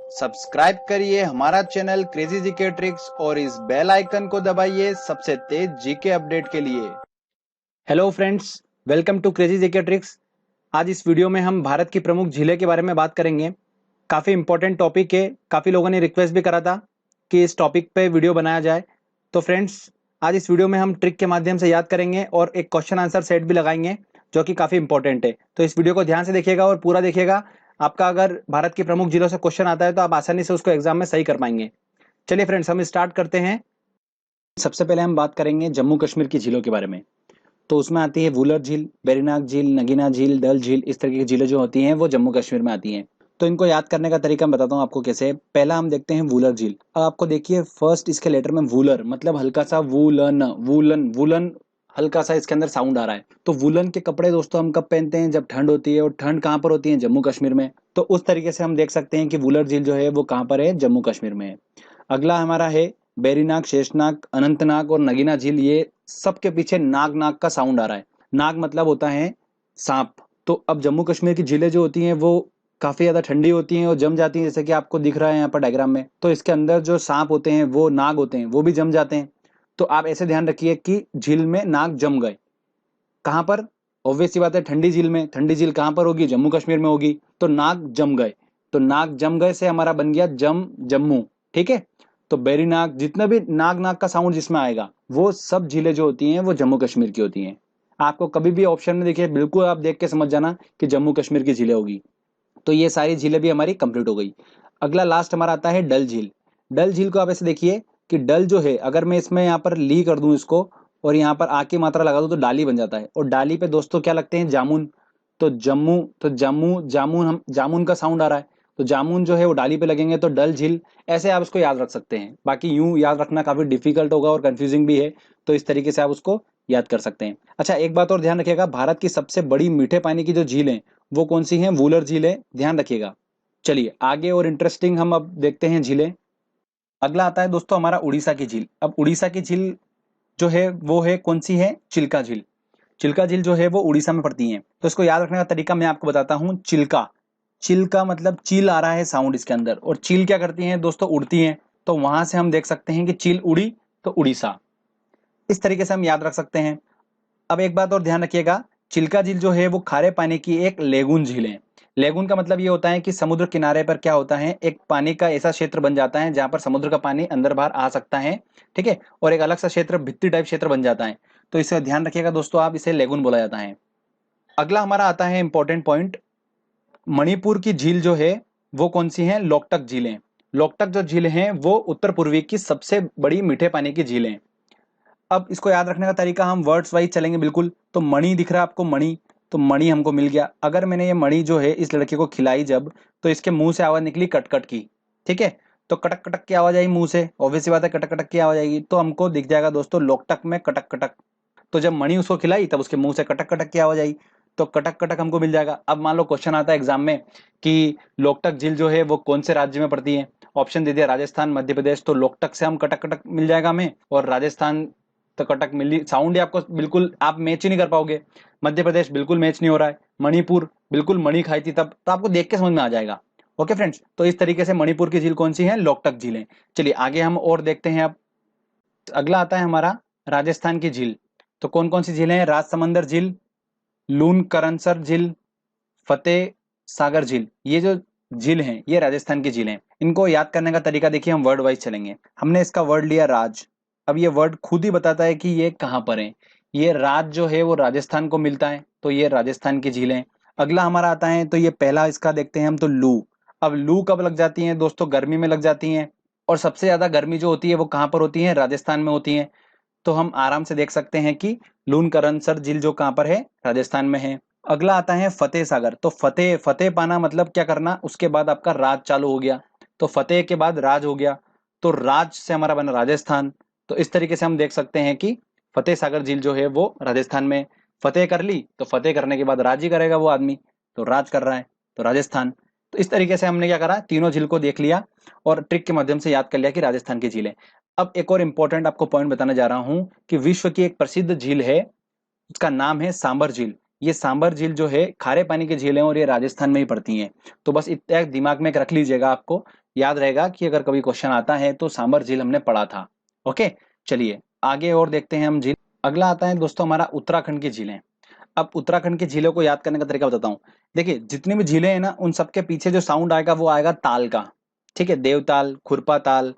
Subscribe करिए हमारा channel crazy GK tricks और इस बेल आइकन को दबाइए सबसे तेज जीके अपडेट के लिए। Hello friends, welcome to crazy GK tricks. आज इस वीडियो में हम भारत की प्रमुख झीलें के बारे में बात करेंगे। काफ़ी इंपॉर्टेंट टॉपिक है, काफ़ी लोगों ने रिक्वेस्ट भी करा था कि इस टॉपिक पे वीडियो बनाया जाए। तो फ्रेंड्स, आज इस वीडियो में हम ट्रिक के माध्यम से याद करेंगे और एक क्वेश्चन आंसर सेट भी लगाएंगे जो कि काफ़ी इंपॉर्टेंट है। तो इस वीडियो को ध्यान से देखिएगा और पूरा देखिएगा। आपका अगर भारत की प्रमुख जिलों से क्वेश्चन आता है तो आप आसानी से उसको एग्जाम में सही कर पाएंगे। चलिए फ्रेंड्स, हम स्टार्ट करते हैं। सबसे पहले हम बात करेंगे जम्मू कश्मीर की झीलों के बारे में। तो उसमें आती है वुलर झील, वेरीनाग झील, नगीना झील, डल झील। इस तरह की झीलें जो होती हैं वो जम्मू कश्मीर में आती हैं। तो इनको याद करने का तरीका मैं बताता हूँ आपको कैसे। पहला हम देखते हैं वुलर झील। अब आपको देखिए फर्स्ट इसके लेटर में वुलर मतलब हल्का सा वुलन वुलन वुलन, हल्का सा इसके अंदर साउंड आ रहा है। तो वुलन के कपड़े दोस्तों हम कब पहनते हैं? जब ठंड होती है। और ठंड कहाँ पर होती है? जम्मू कश्मीर में। तो उस तरीके से हम देख सकते हैं कि वुलर झील जो है वो कहाँ पर है? जम्मू कश्मीर में है। अगला हमारा है बेरीनाग, शेषनाग, अनंतनाग और नगीना झील। ये सबके पीछे नाग नाग का साउंड आ रहा है। नाग मतलब होता है सांप। तो अब जम्मू कश्मीर की झीलें जो होती हैं वो काफी ज्यादा ठंडी होती हैं और जम जाती हैं, जैसे कि आपको दिख रहा है यहाँ पर डायग्राम में। तो इसके अंदर जो सांप होते हैं वो नाग होते हैं, वो भी जम जाते हैं। तो आप ऐसे ध्यान रखिए कि झील में नाग जम गए। कहाँ पर? ऑब्वियस सी बात है, ठंडी झील में। ठंडी झील कहाँ पर होगी? जम्मू कश्मीर में होगी। तो नाग जम गए। तो नाग जम गए से हमारा बन गया जम जम्मू। ठीक है। तो बेरी नाग, जितना भी नाग नाग का साउंड जिसमें आएगा वो सब झीलें जो होती हैं वो जम्मू कश्मीर की होती हैं। आपको कभी भी ऑप्शन में देखिए, बिल्कुल आप देख के समझ जाना कि जम्मू कश्मीर की झीलें होगी। तो ये सारी झीलें भी हमारी कंप्लीट हो गई। अगला लास्ट हमारा आता है डल झील। डल झील को आप ऐसे देखिए कि डल जो है, अगर मैं इसमें यहाँ पर ली कर दूं इसको और यहाँ पर आ की मात्रा लगा दूं तो डाली बन जाता है। और डाली पे दोस्तों क्या लगते हैं? जामुन। तो जम्मू, तो जम्मू जामुन, हम जामुन का साउंड आ रहा है तो जामुन जो है वो डाली पे लगेंगे तो डल झील। ऐसे आप उसको याद रख सकते हैं। बाकी यूं याद रखना काफी डिफिकल्ट होगा और कंफ्यूजिंग भी है। तो इस तरीके से आप उसको याद कर सकते हैं। अच्छा, एक बात और ध्यान रखिएगा, भारत की सबसे बड़ी मीठे पानी की जो झील है वो कौन सी है? वुलर झील है, ध्यान रखिएगा। चलिए आगे और इंटरेस्टिंग हम अब देखते हैं झीलें। अगला आता है दोस्तों हमारा उड़ीसा की झील। अब उड़ीसा की झील जो है वो है कौन सी है? चिल्का झील। चिल्का झील जो है वो उड़ीसा में पड़ती है। तो इसको याद रखने का तरीका मैं आपको बताता हूँ। चिल्का, चिल्का मतलब चील आ रहा है साउंड इसके अंदर। और चील क्या करती हैं दोस्तों? उड़ती हैं। तो वहां से हम देख सकते हैं कि चील उड़ी तो उड़ीसा। इस तरीके से हम याद रख सकते हैं। अब एक बात और ध्यान रखिएगा, चिल्का झील जो है वो खारे पानी की एक लेगून झील है। लेगून का मतलब ये होता है कि समुद्र किनारे पर क्या होता है, एक पानी का ऐसा क्षेत्र बन जाता है जहां पर समुद्र का पानी अंदर बाहर आ सकता है। ठीक है। और एक अलग सा क्षेत्र, भित्ती टाइप क्षेत्र बन जाता है। तो इसे ध्यान रखिएगा दोस्तों, आप इसे लेगून बोला जाता है। अगला हमारा आता है इंपॉर्टेंट पॉइंट। मणिपुर की झील जो है वो कौन सी है? लोकटक झीलें। लोकटक जो झील है वो उत्तर पूर्वी की सबसे बड़ी मीठे पानी की झील है। अब इसको याद रखने का तरीका हम वर्ड्स वाइज चलेंगे बिल्कुल। तो मणि दिख रहा है आपको? मणि, तो मणि हमको मिल गया। अगर मैंने ये मणि जो है इस लड़के को खिलाई जब, तो इसके मुंह से आवाज निकली कटकट की। ठीक है। तो कटक कटक की आवाज आई मुंह से, ऑब्वियस सी बात है कटक कटक की आवाज आएगी। तो हमको दिख जाएगा दोस्तों लोकटक में कटक कटक। तो जब मणि उसको खिलाई तब उसके मुंह से कटक कटक की आवाज आई। तो कटक कटक हमको मिल जाएगा। अब मान लो क्वेश्चन आता है एग्जाम में कि लोकटक झील जो है वो कौन से राज्य में पड़ती है? ऑप्शन दे दिया राजस्थान, मध्य प्रदेश। तो लोकटक से हम कटक कटक मिल जाएगा हमें, और राजस्थान तो कटक मिली साउंड ही आपको बिल्कुल आप मैच ही नहीं कर पाओगे। मध्य प्रदेश बिल्कुल मैच नहीं हो रहा है। मणिपुर बिल्कुल मणि खाई थी तब, तो आपको देख के समझ में आ जाएगा। ओके फ्रेंड्स, तो इस तरीके से मणिपुर की झील कौन सी है? लोकटक झील है। चलिए आगे हम और देखते हैं। अब अगला आता है हमारा राजस्थान की झील। तो कौन कौन सी झीलें हैं? राजसमंदर झील, लून करनसर झील, फतेह सागर झील। ये जो झील हैं ये राजस्थान की झील हैं। इनको याद करने का तरीका देखिए, हम वर्ड वाइज चलेंगे। हमने इसका वर्ड लिया राज। अब ये वर्ड खुद ही बताता है कि ये कहाँ पर है। ये राज जो है वो राजस्थान को मिलता है, तो ये राजस्थान की झील है। अगला हमारा आता है, तो ये पहला इसका देखते हैं हम, तो लू। अब लू कब लग जाती है दोस्तों? गर्मी में लग जाती है। और सबसे ज्यादा गर्मी जो होती है वो कहाँ पर होती है? राजस्थान में होती है। तो हम आराम से देख सकते हैं कि लून करनसर झील जो कहाँ पर है? राजस्थान में है। अगला आता है फतेह सागर। तो फतेह, फतेह पाना मतलब क्या करना? उसके बाद आपका राज चालू हो गया। तो फतेह के बाद राज हो गया। तो राज से हमारा बना राजस्थान। तो इस तरीके से हम देख सकते हैं कि फतेह सागर झील जो है वो राजस्थान में। फतेह कर ली तो फतेह करने के बाद राज ही करेगा वो आदमी, तो राज कर रहा है, तो राजस्थान। तो इस तरीके से हमने क्या करा, तीनों झील को देख लिया और ट्रिक के माध्यम से याद कर लिया कि राजस्थान की झील है। अब एक और इंपॉर्टेंट आपको पॉइंट बताने जा रहा हूं कि विश्व की एक प्रसिद्ध झील है, उसका नाम है सांबर झील। ये सांबर झील जो है खारे पानी की झील है और ये राजस्थान में ही पड़ती हैं। तो बस इतना दिमाग में रख लीजिएगा, आपको याद रहेगा कि अगर कभी क्वेश्चन आता है तो सांबर झील हमने पढ़ा था। ओके, चलिए आगे और देखते हैं हम झील। अगला आता है दोस्तों हमारा उत्तराखंड की झीलें। अब उत्तराखंड की झीलों को याद करने का तरीका बताता हूँ। देखिए जितनी भी झीलें हैं ना, उन सबके पीछे जो साउंड आएगा वो आएगा ताल का। ठीक है, देवताल, खुरपा ताल,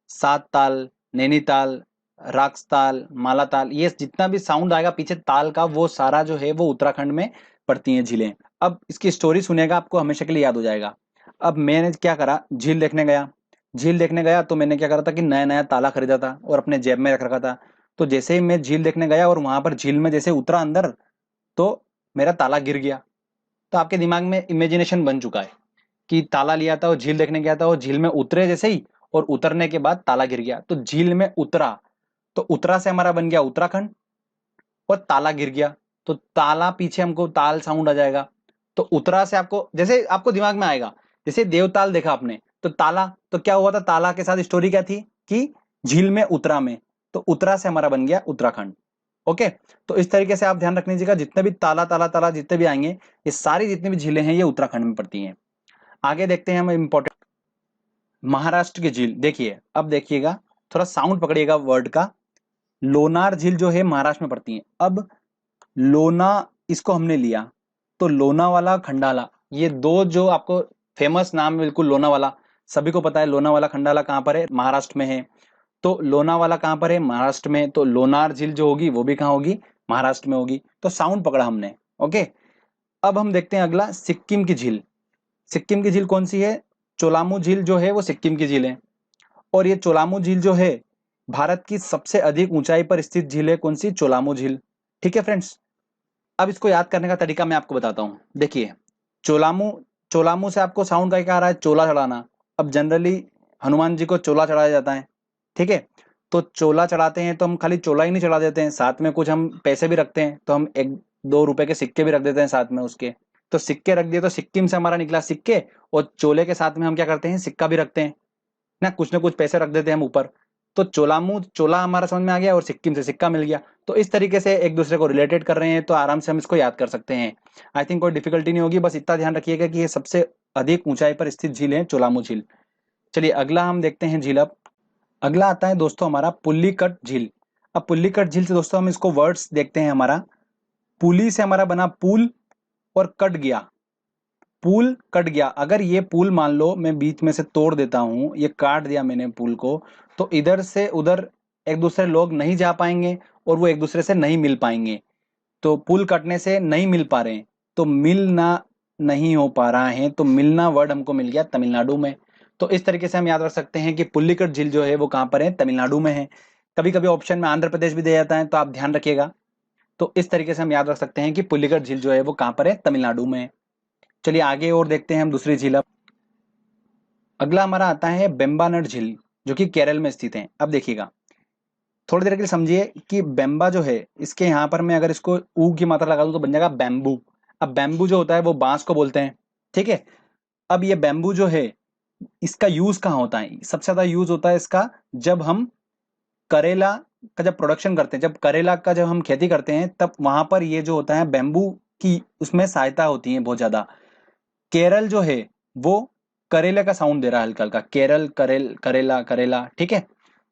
सात ताल, नैनीताल, राक्सताल, मालाताल, ये जितना भी साउंड आएगा पीछे ताल का, वो सारा जो है वो उत्तराखंड में पड़ती हैं झीलें। अब इसकी स्टोरी सुनेगा आपको हमेशा के लिए याद हो जाएगा। अब मैंने क्या करा, झील देखने गया। झील देखने गया तो मैंने क्या करा था कि नया नया ताला खरीदा था और अपने जेब में रख रखा था। तो जैसे ही मैं झील देखने गया और वहां पर झील में जैसे उतरा अंदर, तो मेरा ताला गिर गया। तो आपके दिमाग में इमेजिनेशन बन चुका है कि ताला लिया था और झील देखने गया था और झील में उतरे जैसे ही, और उतरने के बाद ताला गिर गया। तो झील में उतरा, तो उतरा से हमारा बन गया उत्तराखंड, और ताला गिर गया तो ताला पीछे हमको ताल साउंड आ जाएगा। तो उतरा से आपको जैसे आपको दिमाग में आएगा, जैसे देवताल देखा आपने तो ताला, तो क्या हुआ था, ताला के साथ स्टोरी क्या थी कि झील में उतरा में, तो उतरा से हमारा बन गया उत्तराखंड। ओके, तो इस तरीके से आप ध्यान रख लीजिएगा, जितने भी ताला ताला ताला जितने भी आएंगे, ये सारी जितनी भी झीलें हैं ये उत्तराखंड में पड़ती हैं। आगे देखते हैं हम इंपॉर्टेंट महाराष्ट्र की झील। देखिए अब देखिएगा, थोड़ा साउंड पकड़िएगा वर्ड का। लोनार झील जो है महाराष्ट्र में पड़ती है। अब लोना, इसको हमने लिया तो लोनावाला, खंडाला, ये दो जो आपको फेमस नाम है बिल्कुल लोनावाला, सभी को पता है लोनावाला खंडाला कहाँ पर है, महाराष्ट्र में है। तो लोनावाला कहाँ पर है, महाराष्ट्र में। तो लोनार झील जो होगी वो भी कहाँ होगी, महाराष्ट्र में होगी। तो साउंड पकड़ा हमने। ओके, अब हम देखते हैं अगला सिक्किम की झील। सिक्किम की झील कौन सी है, चोलामू झील जो है वो सिक्किम की झील है। और ये चोलामू झील जो है भारत की सबसे अधिक ऊंचाई पर स्थित झील है, कौन सी, चोलामू झील। ठीक है फ्रेंड्स, अब इसको याद करने का तरीका मैं आपको बताता हूँ। देखिए चोलामू, चोलामू से आपको साउंड का क्या आ रहा है, चोला चढ़ाना। अब जनरली हनुमान जी को चोला चढ़ाया जाता है। ठीक है, तो चोला चढ़ाते हैं तो हम खाली चोला ही नहीं चढ़ा देते हैं, साथ में कुछ हम पैसे भी रखते हैं। तो हम 1-2 रुपए के सिक्के भी रख देते हैं साथ में उसके। तो सिक्के रख दिए तो सिक्किम से हमारा निकला सिक्के, और चोले के साथ में हम क्या करते हैं, सिक्का भी रखते हैं ना कुछ पैसे रख देते हैं हम ऊपर। तो चोलामू, चोला हमारा समझ में आ गया और सिक्किम से सिक्का मिल गया। तो इस तरीके से एक दूसरे को रिलेटेड कर रहे हैं, तो आराम से हम इसको याद कर सकते हैं। आई थिंक कोई डिफिकल्टी नहीं होगी, बस इतना ध्यान रखिएगा कि ये सबसे अधिक ऊंचाई पर स्थित झील है चोलामू झील। चलिए अगला हम देखते हैं झील। अब अगला आता है दोस्तों हमारा पुल्लीकट झील। अब पुल्लीकट झील से दोस्तों हम इसको वर्ड्स देखते हैं। हमारा पुली से हमारा बना पुल, और कट गया, पुल कट गया। अगर ये पुल मान लो मैं बीच में से तोड़ देता हूं, ये काट दिया मैंने पुल को, तो इधर से उधर एक दूसरे लोग नहीं जा पाएंगे और वो एक दूसरे से नहीं मिल पाएंगे। तो पुल कटने से नहीं मिल पा रहे हैं, तो मिलना नहीं हो पा रहा है, तो मिलना वर्ड हमको मिल गया तमिलनाडु में। तो इस तरीके से हम याद रख सकते हैं कि पुल्लीकट झील जो है वो कहाँ पर है, तमिलनाडु में है। कभी कभी ऑप्शन में आंध्र प्रदेश भी दिया जाता है, तो आप ध्यान रखिएगा। तो इस तरीके से हम याद रख सकते हैं कि पुल्लीकट झील जो है वो कहाँ पर है, तमिलनाडु में है। चलिए आगे और देखते हैं हम दूसरी झील। अब अगला हमारा आता है बेम्बानड झील, जो कि केरल में स्थित है। अब देखिएगा, थोड़ी देर के लिए समझिए कि बेम्बा जो है, इसके यहाँ पर मैं अगर इसको ऊ की मात्रा लगा दूं तो बन जाएगा बैम्बू। अब बैम्बू जो होता है वो बांस को बोलते हैं। ठीक है, अब ये बैम्बू जो है इसका यूज कहाँ होता है, सबसे ज्यादा यूज होता है इसका जब हम करेला का जब प्रोडक्शन करते हैं, जब करेला का जब हम खेती करते हैं, तब वहां पर ये जो होता है बैम्बू की उसमें सहायता होती है बहुत ज्यादा। केरल जो है वो करेले का साउंड दे रहा है हल्का हल्का, केरल, करेल, करेला, करेला। ठीक है,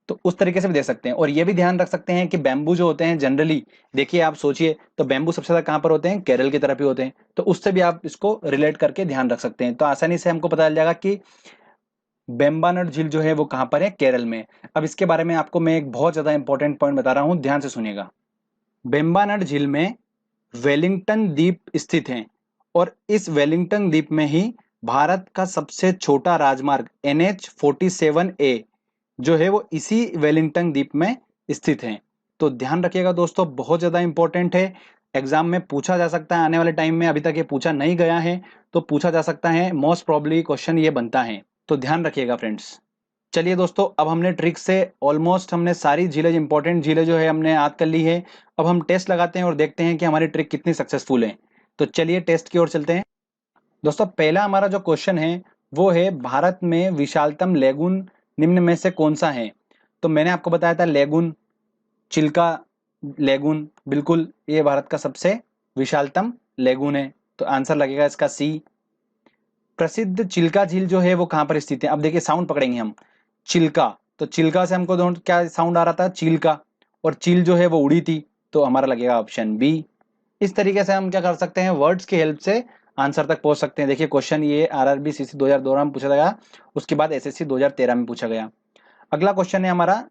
तो उस तरीके से भी दे सकते हैं। और ये भी ध्यान रख सकते हैं कि बैम्बू जो होते हैं जनरली, देखिए आप सोचिए तो बैम्बू सबसे ज्यादा कहाँ पर होते हैं, केरल की तरफ ही होते हैं। तो उससे भी आप इसको रिलेट करके ध्यान रख सकते हैं, तो आसानी से हमको पता चल जाएगा कि बेम्बानड झील जो है वो कहाँ पर है, केरल में। अब इसके बारे में आपको मैं एक बहुत ज्यादा इंपॉर्टेंट पॉइंट बता रहा हूँ, ध्यान से सुनिएगा। बेम्बानड झील में वेलिंगटन द्वीप स्थित है, और इस वेलिंगटन द्वीप में ही भारत का सबसे छोटा राजमार्ग NH-47A जो है वो इसी वेलिंगटन द्वीप में स्थित है। तो ध्यान रखिएगा दोस्तों, बहुत ज्यादा इंपॉर्टेंट है, एग्जाम में पूछा जा सकता है आने वाले टाइम में। अभी तक ये पूछा नहीं गया है तो पूछा जा सकता है, मोस्ट प्रॉब्ली क्वेश्चन ये बनता है, तो ध्यान रखिएगा फ्रेंड्स। चलिए दोस्तों, अब हमने ट्रिक से ऑलमोस्ट हमने सारी झीलें, इंपॉर्टेंट झीलें जो है हमने याद कर ली है। अब हम टेस्ट लगाते हैं और देखते हैं कि हमारी ट्रिक कितनी सक्सेसफुल है। तो चलिए टेस्ट की ओर चलते हैं। दोस्तों पहला हमारा जो क्वेश्चन है वो है, भारत में विशालतम लेगून निम्न में से कौन सा है। तो मैंने आपको बताया था लेगून, चिल्का लेगून, बिल्कुल ये भारत का सबसे विशालतम लेगून है, तो आंसर लगेगा इसका सी। प्रसिद्ध चिल्का झील जो है वो कहाँ पर स्थित है? अब देखिए साउंड पकड़ेंगे हम, चिल्का, तो चिल्का से हमको दोनों क्या साउंड आ रहा था? चील का, और चील जो है वो उड़ी थी, तो हमारा लगेगा ऑप्शन बी। इस तरीके से हम क्या कर सकते हैं, वर्ड्स की हेल्प से आंसर तक पहुंच सकते हैं। देखिए क्वेश्चन ये आरआरबी सीसी 2012 में पूछा गया, उसके बाद एसएससी 2013 में पूछा गया। अगला क्वेश्चन है हमारा,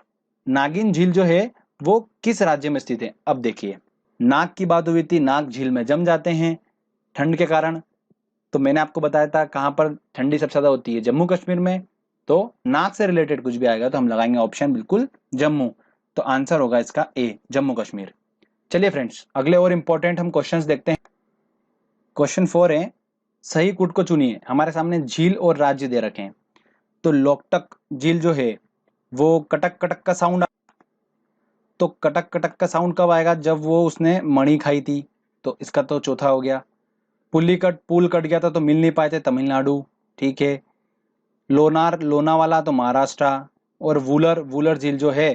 नागिन झील जो है वो किस राज्य में स्थित है? अब देखिए, नाग की बात हुई थी, नाग झील में जम जाते हैं ठंड के कारण, तो मैंने आपको बताया था कहां पर ठंडी सबसे ज्यादा होती है, जम्मू कश्मीर में। तो नाग से रिलेटेड कुछ भी आएगा तो हम लगाएंगे ऑप्शन बिल्कुल जम्मू, तो आंसर होगा इसका ए, जम्मू कश्मीर। चलिए फ्रेंड्स, अगले और इंपॉर्टेंट हम क्वेश्चंस देखते हैं। क्वेश्चन 4 है, सही कूट को चुनिए। हमारे सामने झील और राज्य दे रखे हैं, तो लोकटक झील जो है वो कटक कटक का साउंड, तो कटक कटक का साउंड कब आएगा? जब वो उसने मणि खाई थी, तो इसका तो चौथा हो गया। पुल्लीकट, पुल कट गया था तो मिल नहीं पाए थे, तमिलनाडु, ठीक है। लोनार, लोनावाला तो महाराष्ट्र, और वूलर, वूलर झील जो है,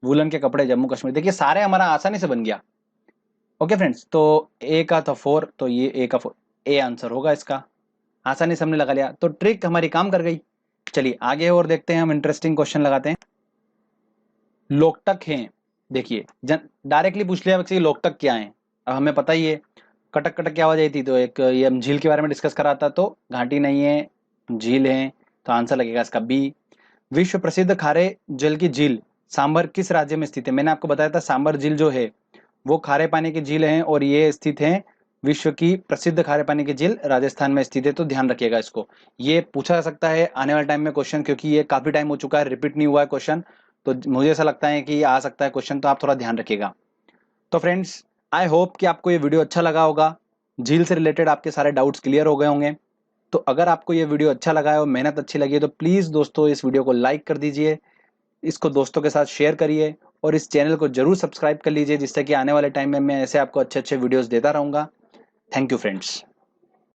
वूलन के कपड़े, जम्मू कश्मीर। देखिए सारे हमारा आसानी से बन गया। ओके फ्रेंड्स, तो ए का था 4, तो ये ए का 4, ए आंसर होगा इसका, आसानी से हमने लगा लिया, तो ट्रिक हमारी काम कर गई। चलिए आगे और देखते हैं, हम इंटरेस्टिंग क्वेश्चन लगाते हैं। लोकटक हैं, देखिए डायरेक्टली पूछ लिया कि लोकटक क्या है। अब हमें पता ही है कटक कटक की आवाज आई थी, तो एक ये हम झील के बारे में डिस्कस करा था, तो घाटी नहीं है, झील है, तो आंसर लगेगा इसका बी। विश्व प्रसिद्ध खारे जल की झील सांबर किस राज्य में स्थित है? मैंने आपको बताया था सांबर झील जो है वो खारे पानी की झील है, और ये स्थित है, विश्व की प्रसिद्ध खारे पानी की झील राजस्थान में स्थित है, तो ध्यान रखिएगा इसको। ये पूछा जा सकता है आने वाले टाइम में क्वेश्चन, क्योंकि ये काफी टाइम हो चुका है, रिपीट नहीं हुआ है क्वेश्चन, तो मुझे ऐसा लगता है कि ये आ सकता है क्वेश्चन, तो आप थोड़ा ध्यान रखिएगा। तो फ्रेंड्स, आई होप कि आपको ये वीडियो अच्छा लगा होगा, झील से रिलेटेड आपके सारे डाउट्स क्लियर हो गए होंगे। तो अगर आपको ये वीडियो अच्छा लगा है और मेहनत अच्छी लगी है, तो प्लीज़ दोस्तों इस वीडियो को लाइक कर दीजिए, इसको दोस्तों के साथ शेयर करिए, और इस चैनल को जरूर सब्सक्राइब कर लीजिए, जिससे कि आने वाले टाइम में मैं ऐसे आपको अच्छे अच्छे वीडियोस देता रहूँगा। Thank you friends.